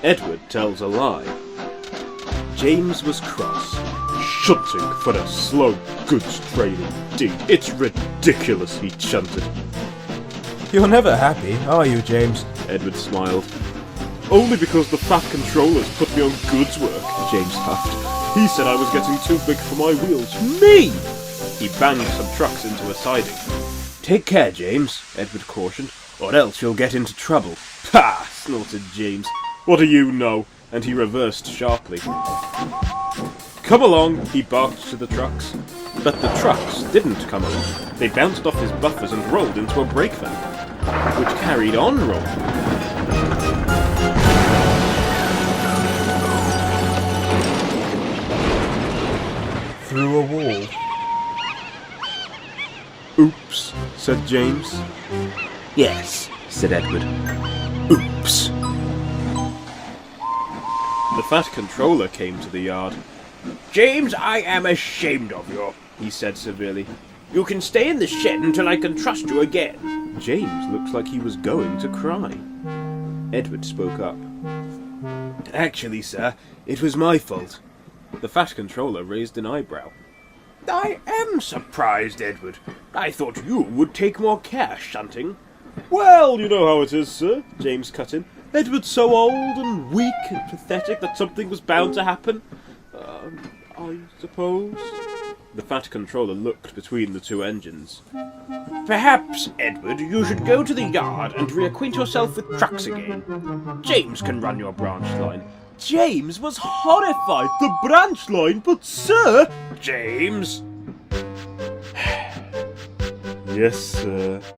Edward tells a lie. James was cross. Shunting for a slow goods train indeed. It's ridiculous, he chanted. You're never happy, are you, James? Edward smiled. Only because the fat controllers put me on goods work, James huffed. He said I was getting too big for my wheels. Me! He banged some trucks into a siding. Take care, James, Edward cautioned, or else you'll get into trouble. Pah! Snorted James. What do you know? And he reversed sharply. Come along, he barked to the trucks. But the trucks didn't come along. They bounced off his buffers and rolled into a brake van, which carried on rolling. Through a wall. Oops, said James. Yes, said Edward. Oops. The fat controller came to the yard. James, I am ashamed of you, he said severely. You can stay in the shed until I can trust you again. James looked like he was going to cry. Edward spoke up. Actually, sir, it was my fault. The fat controller raised an eyebrow. I am surprised, Edward. I thought you would take more care shunting. Well, you know how it is, sir, James cut in. Edward's so old and weak and pathetic that something was bound to happen. I suppose. The fat controller looked between the two engines. Perhaps, Edward, you should go to the yard and reacquaint yourself with trucks again. James can run your branch line. James was horrified. The branch line? But, sir... James! Yes, sir.